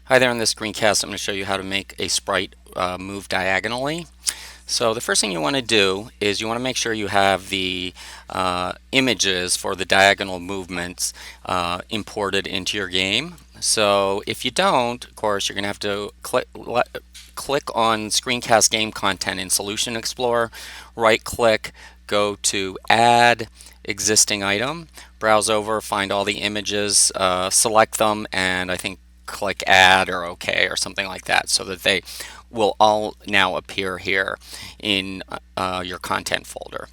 Hi there, in this screencast I'm going to show you how to make a sprite move diagonally. So the first thing you want to do is you want to make sure you have the images for the diagonal movements imported into your game. So if you don't, of course, you're going to have to click on Screencast Game Content in Solution Explorer, right click, go to Add Existing Item, browse over, find all the images, select them, and I think click Add or OK or something like that so that they will all now appear here in your content folder.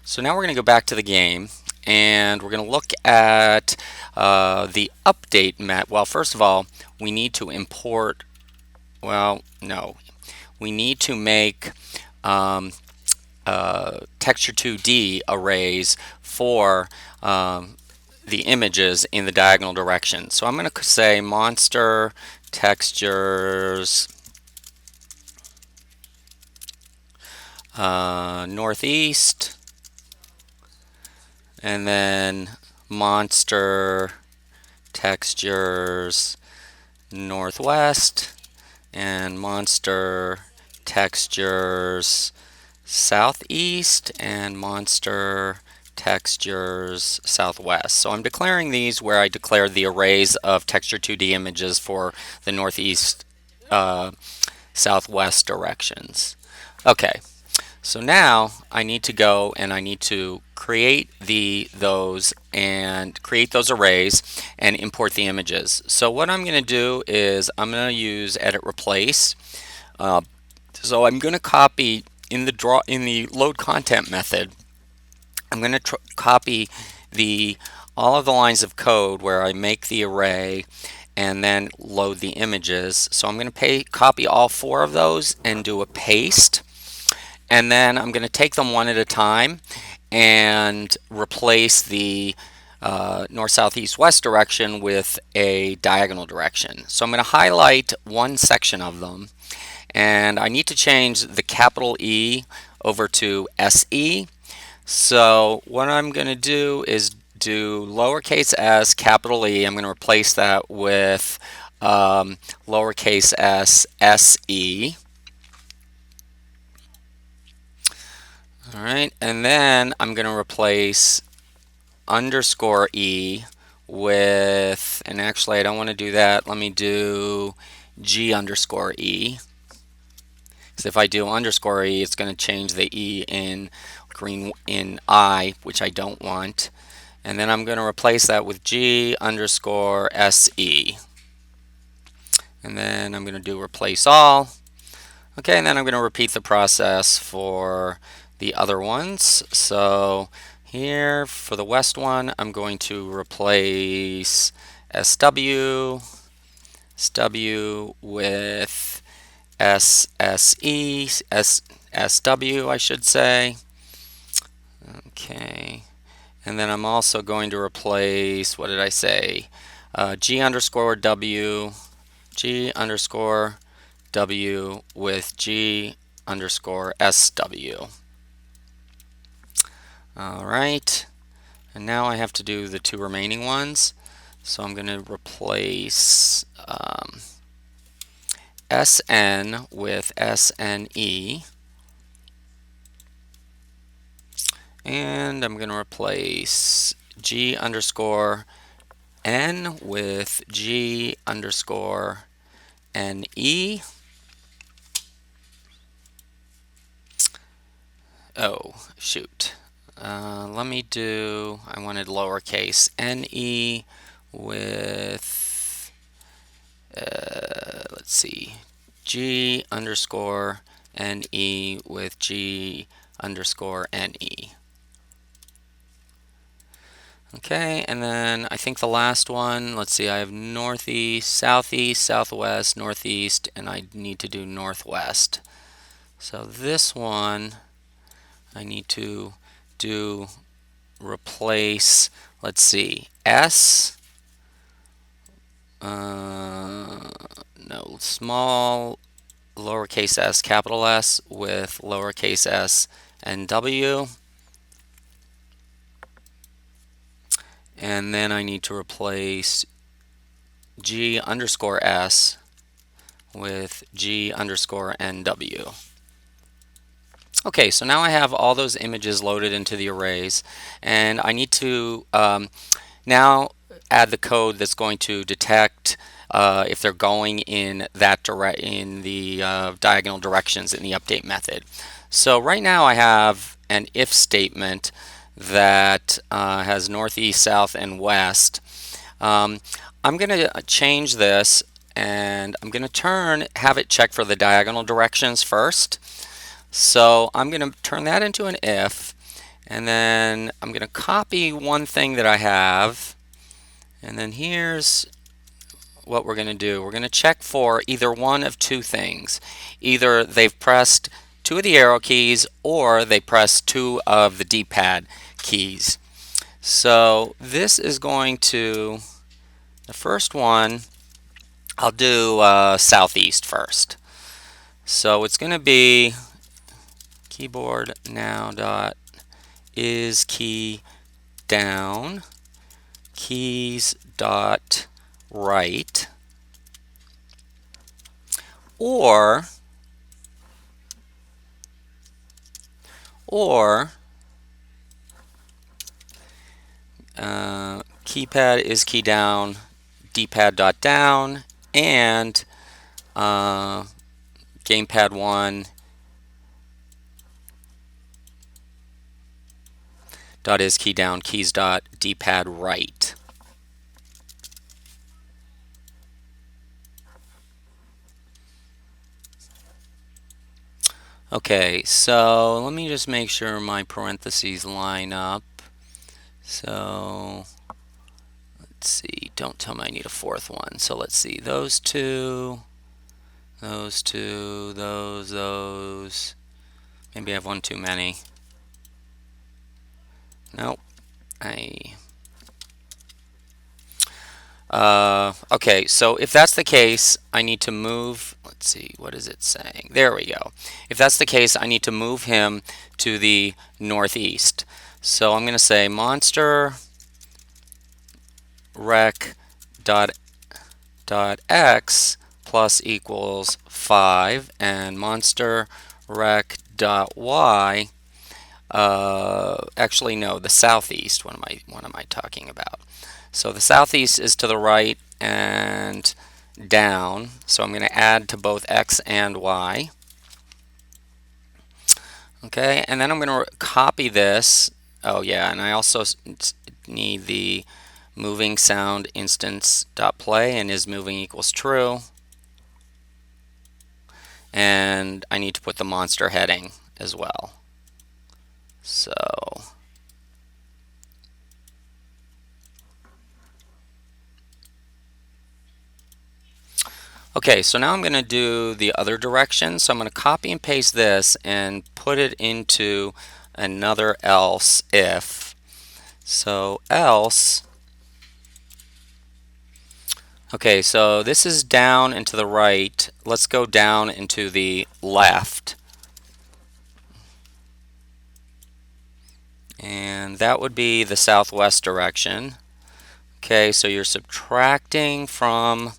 So now we're going to go back to the game and we're going to look at the update method. Well, first of all, we need to import, well, no, we need to make texture 2D arrays for the images in the diagonal direction. So I'm going to say monster textures northeast, and then monster textures northwest, and monster textures southeast, and monster textures southwest. So I'm declaring these where I declared the arrays of texture 2D images for the northeast southwest directions. Okay, so now I need to go and I need to create those arrays and import the images. So what I'm going to do is I'm going to use edit replace. So I'm going to copy in the load content method. I'm going to copy all of the lines of code where I make the array and then load the images. So I'm going to copy all 4 of those and do a paste. And then I'm going to take them one at a time and replace the north, south, east, west direction with a diagonal direction. So I'm going to highlight one section of them, and I need to change the capital E over to SE. So what I'm going to do is do lowercase s, capital E. I'm going to replace that with lowercase s, SE. All right, and then I'm going to replace underscore E with, and actually I don't want to do that. Let me do G underscore E. Because if I do underscore E, it's going to change the E in I, which I don't want. And then I'm going to replace that with G underscore SE. And then I'm going to do replace all. Okay, and then I'm going to repeat the process for the other ones. So here for the west one, I'm going to replace SW with SSE, SW, I should say. Okay, and then I'm also going to replace, what did I say? G underscore W with G underscore SW. Alright, and now I have to do the 2 remaining ones. So I'm going to replace SN with SNE. And I'm going to replace G underscore N with G underscore NE. Oh, shoot. Let me do, I wanted lowercase NE with, let's see, G underscore NE with G underscore NE. Okay, and then I think the last one, let's see, I have northeast, southeast, southwest, northeast, and I need to do northwest. So this one, I need to do replace, let's see, S, no, small lowercase s, capital S with lowercase s and W. And then I need to replace G underscore S with G underscore NW. Okay, so now I have all those images loaded into the arrays, and I need to now add the code that's going to detect if they're going in the diagonal directions in the update method. So right now I have an if statement that has northeast, south, and west. I'm going to change this, and I'm going to have it check for the diagonal directions first. So I'm going to turn that into an if, and then I'm going to copy one thing that I have, and then here's what we're going to do. We're going to check for either one of two things. Either they've pressed two of the arrow keys, or they pressed two of the D-pad keys. So this is going to, the first one, I'll do southeast first. So it's going to be keyboard now dot is key down keys dot right, or keypad is key down D-pad dot down, and gamepad 1 dot is key down keys dot D-pad right. Okay, so let me just make sure my parentheses line up. So let's see, don't tell me I need a fourth one. So let's see, those two, those. Maybe I have one too many. Nope. Okay, so if that's the case, I need to move, let's see, what is it saying? There we go. If that's the case, I need to move him to the northeast. So I'm going to say monster rec dot x plus equals 5, and monster rec dot y, actually no, the southeast. What am I talking about? So the southeast is to the right and down, so I'm going to add to both x and y. Okay, and then I'm going to copy this. Oh yeah, and I also need the moving sound instance dot play, and is moving equals true. And I need to put the monster heading as well. So okay, so now I'm going to do the other direction. So I'm going to copy and paste this and put it into another else if. So else, okay, so this is down and to the right. Let's go down and to the left. And that would be the southwest direction. Okay, so you're subtracting from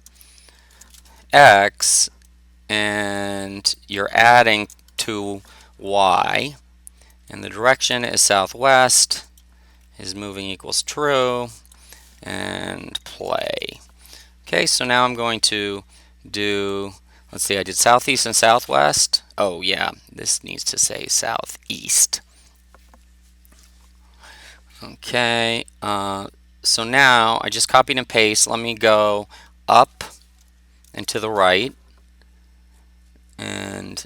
x and you're adding to y, and the direction is southwest, is moving equals true, and play. Okay, so now I'm going to do, let's see, I did southeast and southwest. Oh yeah, this needs to say southeast. Okay, so now I just copied and pasted. Let me go up and to the right, and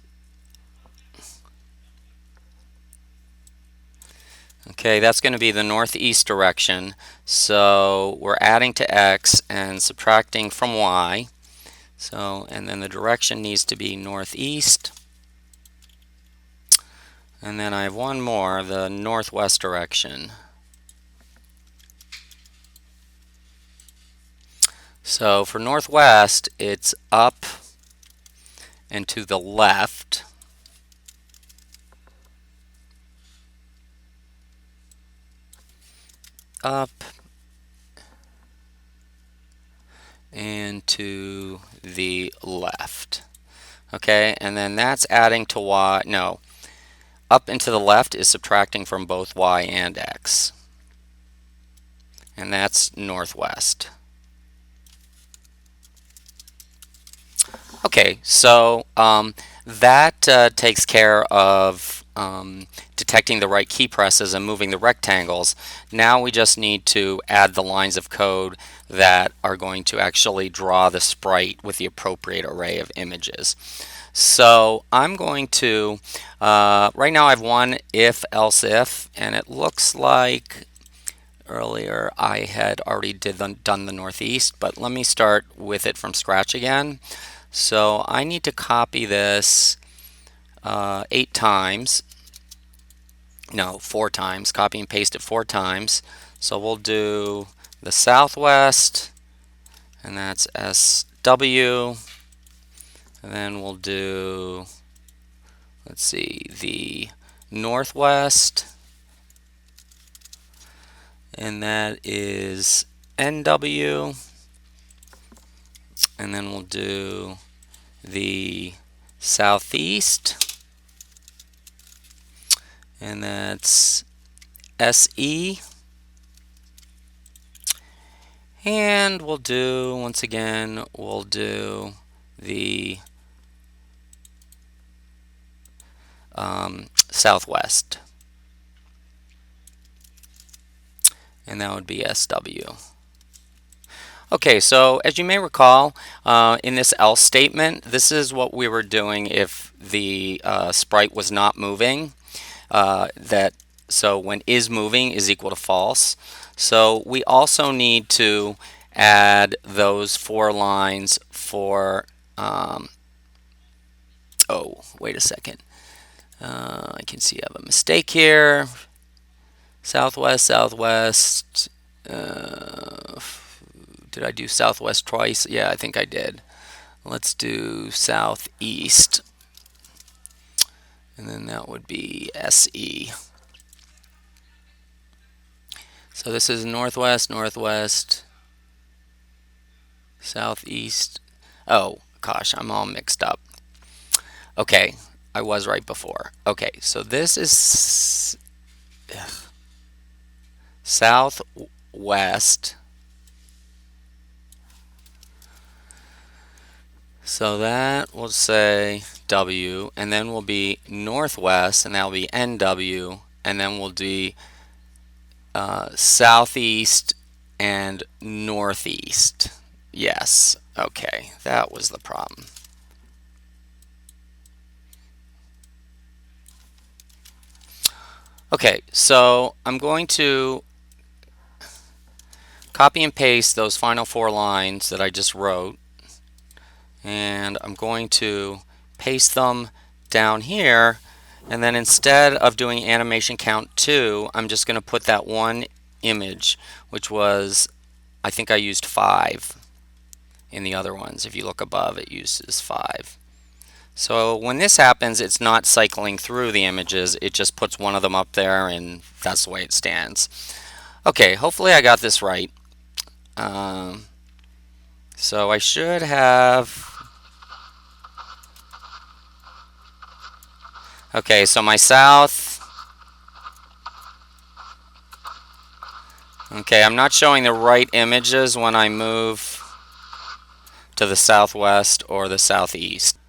okay, that's going to be the northeast direction. So we're adding to x and subtracting from y. So, and then the direction needs to be northeast. And then I have one more, the northwest direction. So for northwest, it's up and to the left. Up and to the left. Okay, and then that's adding to y. No, up and to the left is subtracting from both y and x. And that's northwest. Okay, so that takes care of detecting the right key presses and moving the rectangles. Now we just need to add the lines of code that are going to actually draw the sprite with the appropriate array of images. So I'm going to, right now I have one if, else if, and it looks like earlier I had already done the northeast, but let me start with it from scratch again. So I need to copy this 8 times. No, 4 times. Copy and paste it 4 times. So we'll do the southwest, and that's SW. And then we'll do, let's see, the northwest, and that is NW. And then we'll do the southeast, and that's SE. And we'll do, once again, we'll do the southwest, and that would be SW. Okay, so as you may recall, in this else statement, this is what we were doing if the sprite was not moving. So when is moving is equal to false. So we also need to add those 4 lines for, oh, wait a second. I can see I have a mistake here. Southwest, southwest. Did I do southwest twice? Yeah, I think I did. Let's do southeast. And then that would be SE. So this is northwest, northwest, southeast. Oh, gosh, I'm all mixed up. Okay, I was right before. Okay, so this is southwest. So that will say W, and then will be northwest, and that will be NW, and then we'll do southeast and northeast. Yes, okay, that was the problem. Okay, so I'm going to copy and paste those final 4 lines that I just wrote, and I'm going to paste them down here, and then instead of doing animation count 2, I'm just going to put that one image, which was, I think I used 5 in the other ones. If you look above, it uses 5. So when this happens, it's not cycling through the images, it just puts one of them up there, and that's the way it stands. Okay, hopefully I got this right. So I should have, okay, so my south, okay, I'm not showing the right images when I move to the southwest or the southeast.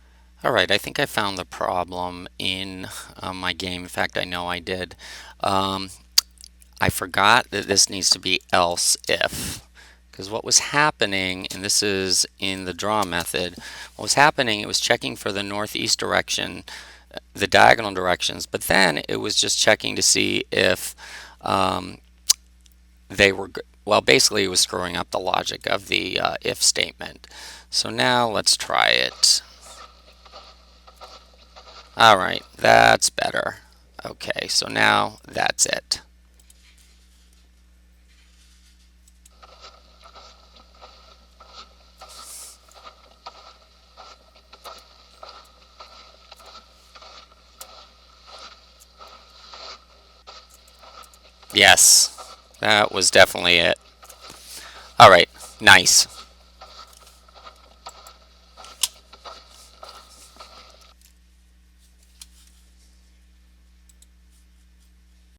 Alright, I think I found the problem in my game. In fact, I know I did. I forgot that this needs to be else if. Because what was happening, and this is in the draw method, what was happening, it was checking for the northeast direction, the diagonal directions, but then it was just checking to see if they were, well, basically it was screwing up the logic of the if statement. So now let's try it. Alright, that's better. Okay, so now that's it. Yes, that was definitely it. Alright, nice.